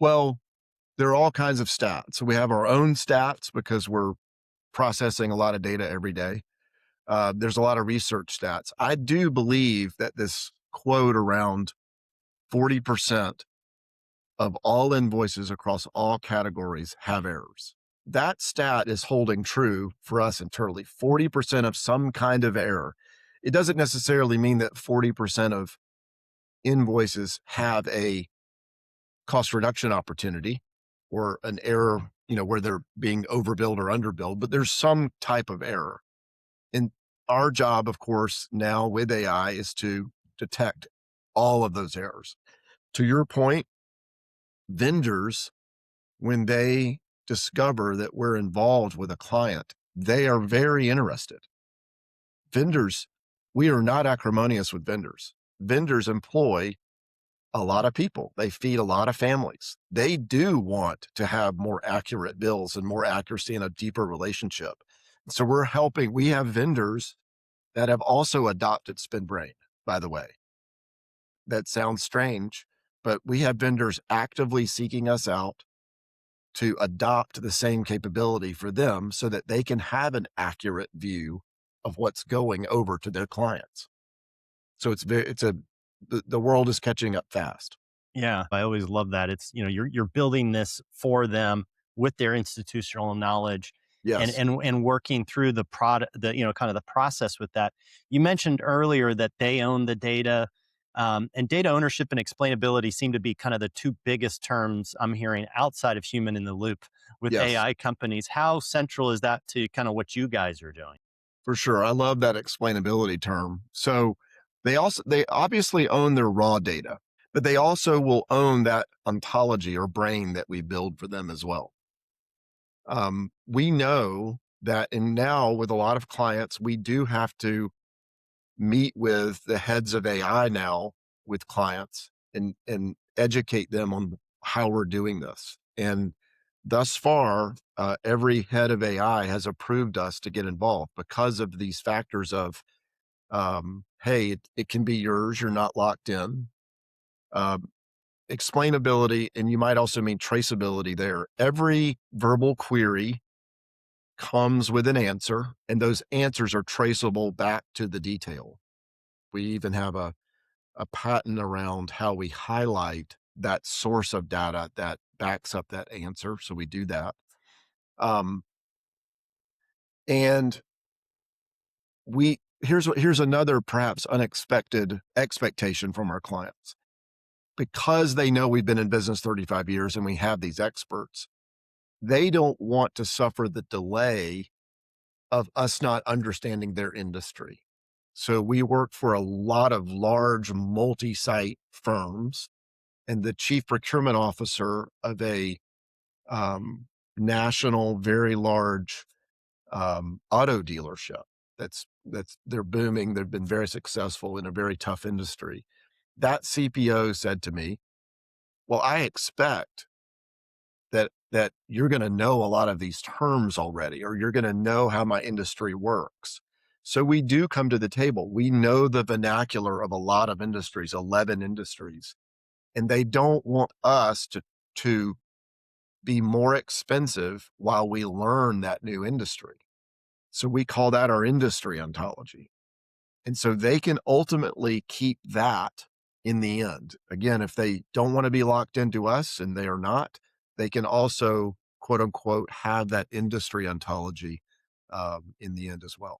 Well, there are all kinds of stats. So we have our own stats because we're processing a lot of data every day. There's a lot of research stats. I do believe that this quote around 40% of all invoices across all categories have errors. That stat is holding true for us internally. 40% of some kind of error. It doesn't necessarily mean that 40% of invoices have a cost reduction opportunity or an error, where they're being overbilled or underbilled, but there's some type of error. And our job, of course, now with AI is to detect all of those errors. To your point, vendors, when they discover that we're involved with a client, they are very interested. Vendors, we are not acrimonious with vendors. Vendors employ a lot of people. They feed a lot of families. They do want to have more accurate bills and more accuracy and a deeper relationship. So we have vendors that have also adopted SpendBrain, by the way. That sounds strange, but we have vendors actively seeking us out to adopt the same capability for them so that they can have an accurate view of what's going over to their clients. So the world is catching up fast. Yeah, I always love that. It's, you're building this for them with their institutional knowledge and Yes. and working through the product, kind of the process with that. You mentioned earlier that they own the data, and data ownership and explainability seem to be kind of the two biggest terms I'm hearing outside of human in the loop with Yes, AI companies. How central is that to kind of what you guys are doing? for sure. I love that explainability term. So they obviously own their raw data, but they also will own that ontology or brain that we build for them as well. We know that, and now with a lot of clients, we do have to meet with the heads of AI now with clients and educate them on how we're doing this. And thus far, every head of AI has approved us to get involved because of these factors of, hey, it can be yours, you're not locked in. Um, Explainability, and you might also mean traceability there. Every verbal query comes with an answer, and those answers are traceable back to the detail. We even have a patent around how we highlight that source of data that backs up that answer. So we do that. Um, and here's another perhaps unexpected expectation from our clients. Because they know we've been in business 35 years and we have these experts, they don't want to suffer the delay of us not understanding their industry. So we work for a lot of large multi-site firms, and the chief procurement officer of a national, very large auto dealership. They're booming. They've been very successful in a very tough industry. That CPO said to me, "Well, I expect that you're going to know a lot of these terms already, or you're going to know how my industry works." So we do come to the table. We know the vernacular of a lot of industries, 11 industries, and they don't want us to be more expensive while we learn that new industry. So we call that our industry ontology. And so they can ultimately keep that in the end. Again, if they don't want to be locked into us, and they are not, they can also, quote unquote, have that industry ontology in the end as well.